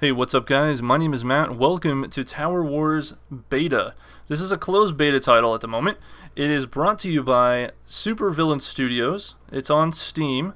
Hey, what's up guys? My name is Matt. Welcome to Tower Wars Beta. This is a closed beta title at the moment. It is brought to you by Supervillain Studios. It's on Steam,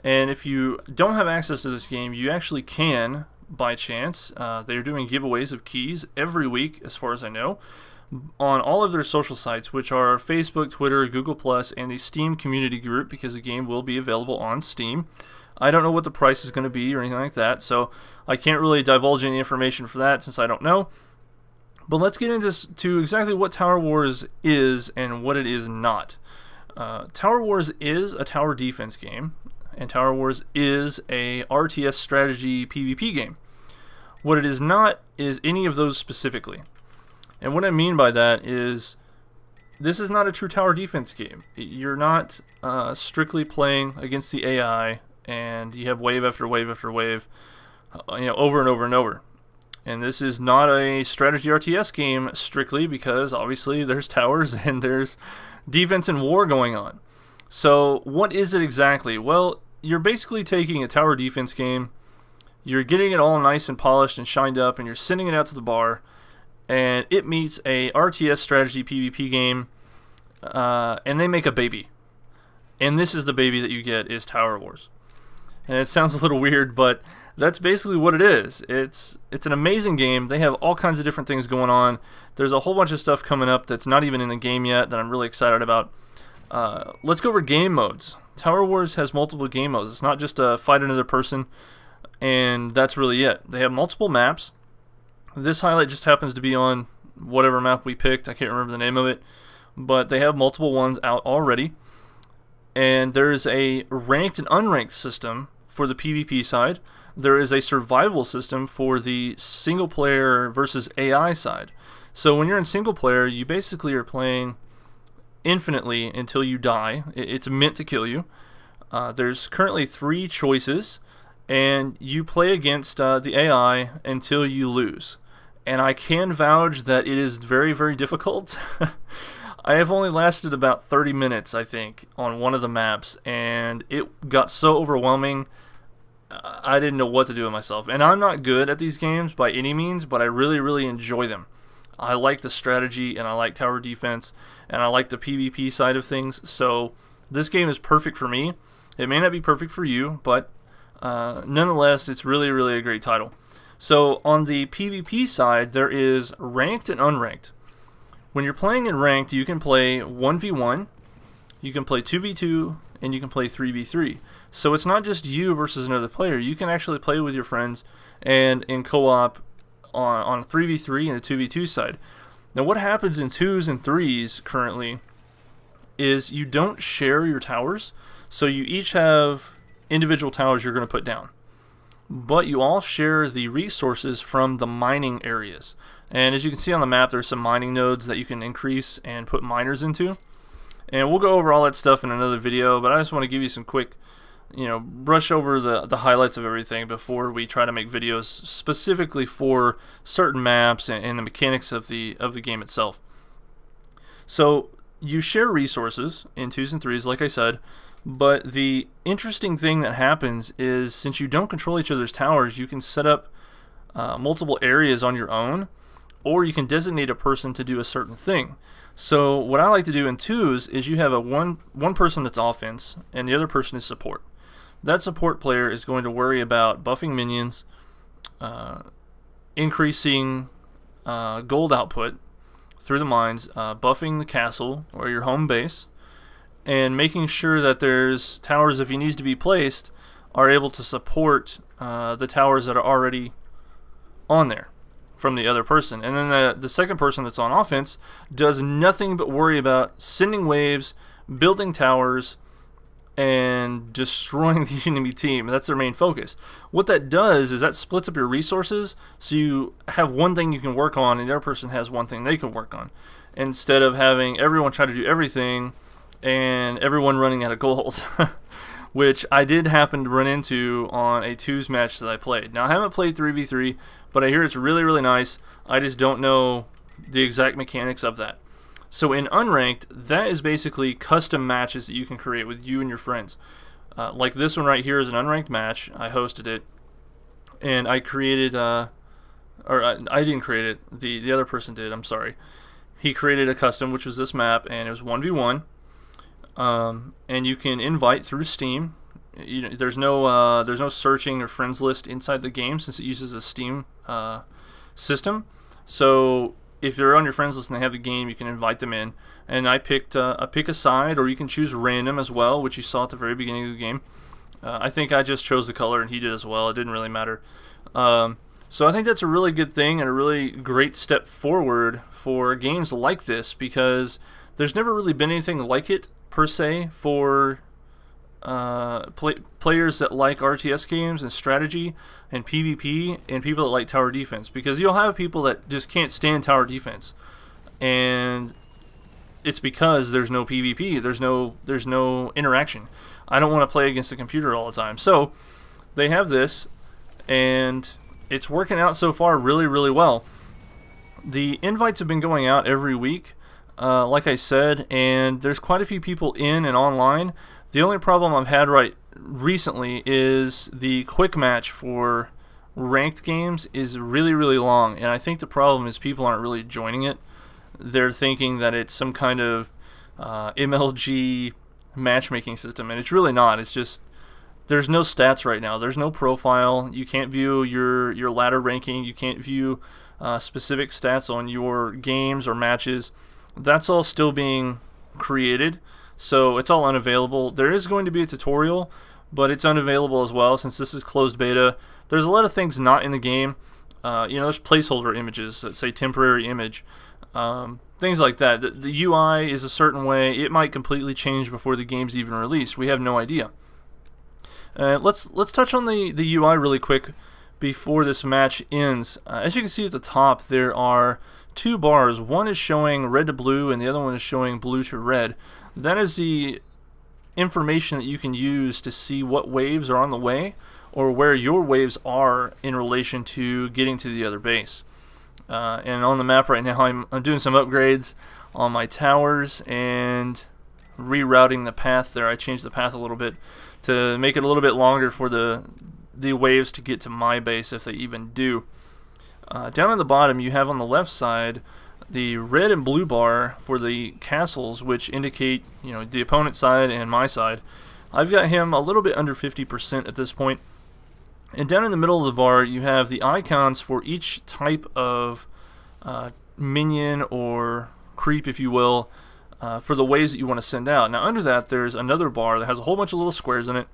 and if you don't have access to this game, you actually can by chance. They're doing giveaways of keys every week, as far as I know, on all of their social sites, which are Facebook, Twitter, Google+, and the Steam community group, because the game will be available on Steam. I don't know what the price is going to be or anything like that, so I can't really divulge any information for that since I don't know. But let's get into exactly what Tower Wars is and what it is not. Tower Wars is a tower defense game, and Tower Wars is a RTS strategy PvP game. What it is not is any of those specifically. And what I mean by that is this is not a true tower defense game. You're not strictly playing against the AI and you have wave after wave after wave, over and over and over. And this is not a strategy RTS game strictly because obviously there's towers and there's defense and war going on. So what is it exactly? Well, you're basically taking a tower defense game, you're getting it all nice and polished and shined up, and you're sending it out to the bar, and it meets a RTS strategy PvP game, and they make a baby. And this is the baby that you get, is Tower Wars. And it sounds a little weird, but that's basically what it is. It's an amazing game. They have all kinds of different things going on. There's a whole bunch of stuff coming up that's not even in the game yet that I'm really excited about. Let's go over game modes. Tower Wars has multiple game modes. It's not just a fight another person, and that's really it. They have multiple maps. This highlight just happens to be on whatever map we picked. I can't remember the name of it, but they have multiple ones out already. And there's a ranked and unranked system for the PvP side. There is a survival system for the single player versus AI side. So when you're in single player, you basically are playing infinitely until you die. It's meant to kill you. There's currently 3 choices, and you play against the AI until you lose. And I can vouch that it is very, very difficult. I have only lasted about 30 minutes, I think, on one of the maps, and it got so overwhelming, I didn't know what to do with myself. And I'm not good at these games by any means, but I really, really enjoy them. I like the strategy, and I like tower defense, and I like the PvP side of things, so this game is perfect for me. It may not be perfect for you, but nonetheless, it's really, really a great title. So on the PvP side, there is ranked and unranked. When you're playing in ranked, you can play 1v1, you can play 2v2, and you can play 3v3. So it's not just you versus another player. You can actually play with your friends and in co-op on 3v3 and the 2v2 side. Now what happens in 2s and 3s currently is you don't share your towers. So you each have individual towers you're going to put down. But you all share the resources from the mining areas. And as you can see on the map, there's some mining nodes that you can increase and put miners into. And we'll go over all that stuff in another video, but I just want to give you some quick, brush over the highlights of everything before we try to make videos specifically for certain maps and the mechanics of the game itself. So you share resources in 2s and 3s, like I said, but the interesting thing that happens is since you don't control each other's towers, you can set up multiple areas on your own, or you can designate a person to do a certain thing. So what I like to do in 2s is you have one person that's offense and the other person is support. That support player is going to worry about buffing minions, increasing gold output through the mines, buffing the castle or your home base, and making sure that there's towers, if he needs to be placed, are able to support the towers that are already on there from the other person. And then the second person that's on offense does nothing but worry about sending waves, building towers, and destroying the enemy team. That's their main focus. What that does is that splits up your resources, so you have one thing you can work on and the other person has one thing they can work on, instead of having everyone try to do everything and everyone running out of gold. Which I did happen to run into on a 2s match that I played. Now I haven't played 3v3, but I hear it's really, really nice. I just don't know the exact mechanics of that. So in Unranked, that is basically custom matches that you can create with you and your friends. Like this one right here is an Unranked match. I hosted it. and I created, I didn't create it. The other person did. I'm sorry. He created a custom, which was this map, and it was 1v1. And you can invite through Steam. There's no searching or friends list inside the game since it uses a Steam system. So if they're on your friends list and they have the game, you can invite them in. And I picked pick a side, or you can choose random as well, which you saw at the very beginning of the game. I think I just chose the color, and he did as well. It didn't really matter. So I think that's a really good thing and a really great step forward for games like this, because there's never really been anything like it per se for players that like RTS games and strategy and PvP, and people that like tower defense, because you'll have people that just can't stand tower defense, and it's because there's no PvP, there's no interaction. I don't want to play against the computer all the time. So they have this, and it's working out so far really, really well. The invites have been going out every week, like I said, and there's quite a few people in and online. The only problem I've had recently is the quick match for ranked games is really, really long, and I think the problem is people aren't really joining it. They're thinking that it's some kind of MLG matchmaking system, and it's really not. It's just there's no stats right now. There's no profile. You can't view your ladder ranking. You can't view specific stats on your games or matches. That's all still being created, so it's all unavailable. There is going to be a tutorial, but it's unavailable as well since this is closed beta. There's a lot of things not in the game. There's placeholder images that say temporary image. Things like that. The UI is a certain way. It might completely change before the game's even released. We have no idea. Let's touch on the UI really quick before this match ends. As you can see at the top, there are two bars. One is showing red to blue, and the other one is showing blue to red. That is the information that you can use to see what waves are on the way, or where your waves are in relation to getting to the other base. And on the map right now, I'm doing some upgrades on my towers and rerouting the path there. I changed the path a little bit to make it a little bit longer for the waves to get to my base, if they even do. Down on the bottom, you have on the left side the red and blue bar for the castles, which indicate the opponent's side and my side. I've got him a little bit under 50% at this point. And down in the middle of the bar, you have the icons for each type of minion or creep, if you will, for the waves that you want to send out. Now under that, there's another bar that has a whole bunch of little squares in it.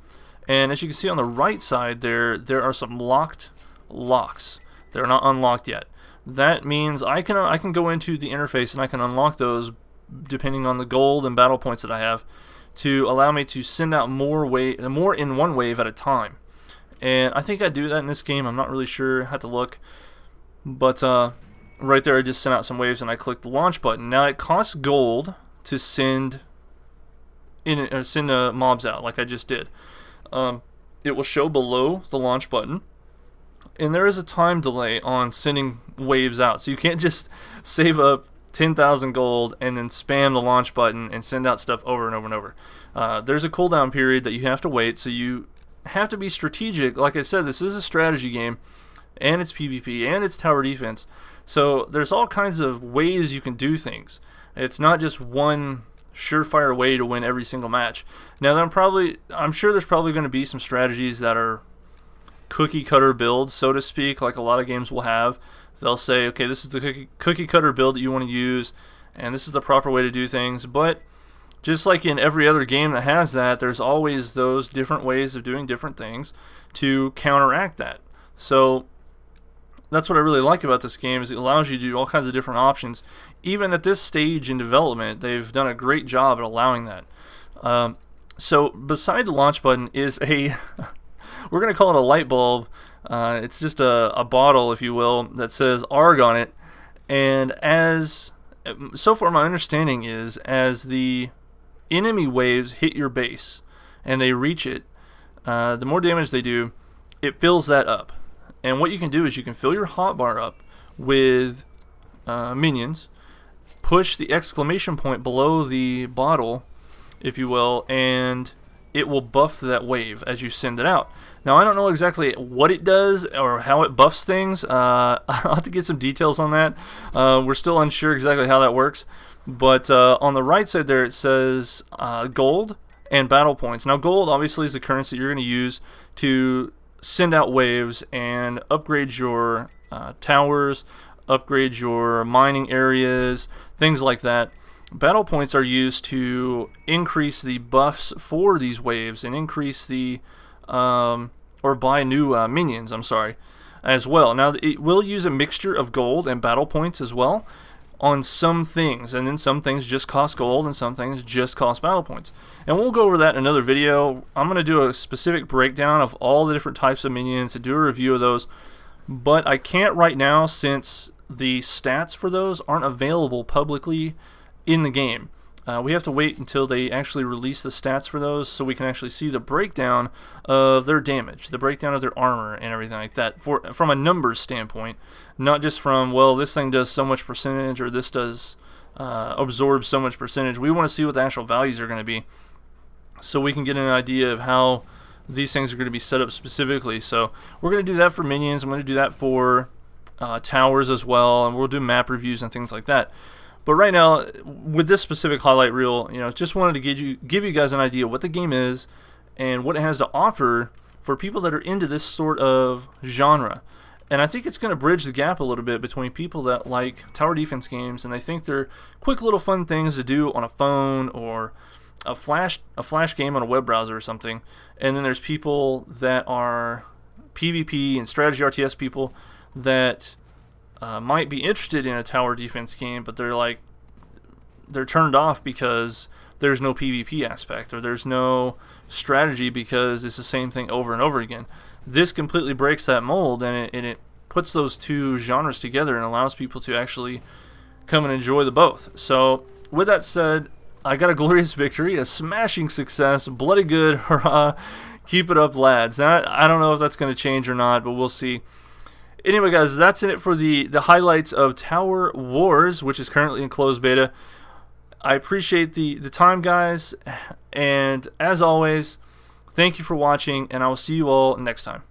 And as you can see on the right side there are some locked locks. They're not unlocked yet. That means I can go into the interface and I can unlock those depending on the gold and battle points that I have to allow me to send out more in one wave at a time. And I think I do that in this game. I'm not really sure. I have to look. But right there, I just sent out some waves and I clicked the launch button. Now it costs gold to send mobs out, like I just did. It will show below the launch button. And there is a time delay on sending waves out. So you can't just save up 10,000 gold and then spam the launch button and send out stuff over and over and over. There's a cooldown period that you have to wait, so you have to be strategic. Like I said, this is a strategy game, and it's PvP, and it's tower defense. So there's all kinds of ways you can do things. It's not just one surefire way to win every single match. Now, I'm sure there's probably going to be some strategies that are cookie cutter builds, so to speak, like a lot of games will have. They'll say, okay, this is the cookie cutter build that you want to use, and this is the proper way to do things. But just like in every other game that has that, there's always those different ways of doing different things to counteract that. So that's what I really like about this game, is it allows you to do all kinds of different options. Even at this stage in development, they've done a great job at allowing that. So beside the launch button is a we're going to call it a light bulb. It's just a bottle, if you will, that says ARG on it. And so far my understanding is, as the enemy waves hit your base and they reach it, the more damage they do, it fills that up. And what you can do is you can fill your hotbar up with minions, push the exclamation point below the bottle, if you will, and it will buff that wave as you send it out. Now, I don't know exactly what it does or how it buffs things. I'll have to get some details on that. We're still unsure exactly how that works. But on the right side there, it says gold and battle points. Now, gold obviously is the currency you're going to use to send out waves and upgrade your towers, upgrade your mining areas, things like that. Battle points are used to increase the buffs for these waves and increase the or buy new minions, I'm sorry, as well. Now, it will use a mixture of gold and battle points as well on some things, and then some things just cost gold and some things just cost battle points. And we'll go over that in another video. I'm going to do a specific breakdown of all the different types of minions and do a review of those, but I can't right now since the stats for those aren't available publicly in the game. We have to wait until they actually release the stats for those so we can actually see the breakdown of their damage, the breakdown of their armor and everything like that from a numbers standpoint, not just from, well, this thing does so much percentage or this does absorb so much percentage. We want to see what the actual values are going to be so we can get an idea of how these things are going to be set up specifically. So we're going to do that for minions. I'm going to do that for towers as well, and we'll do map reviews and things like that. But right now, with this specific highlight reel, just wanted to give you guys an idea what the game is and what it has to offer for people that are into this sort of genre. And I think it's going to bridge the gap a little bit between people that like tower defense games and they think they're quick little fun things to do on a phone or a flash game on a web browser or something. And then there's people that are PvP and strategy RTS people that might be interested in a tower defense game, but they're turned off because there's no PvP aspect or there's no strategy because it's the same thing over and over again. This completely breaks that mold, and it puts those two genres together and allows people to actually come and enjoy the both. So with that said, I got a glorious victory, a smashing success, bloody good, hurrah, keep it up, lads. Now, I don't know if that's going to change or not, but we'll see. Anyway, guys, that's it for the highlights of Tower Wars, which is currently in closed beta. I appreciate the time, guys, and as always, thank you for watching, and I will see you all next time.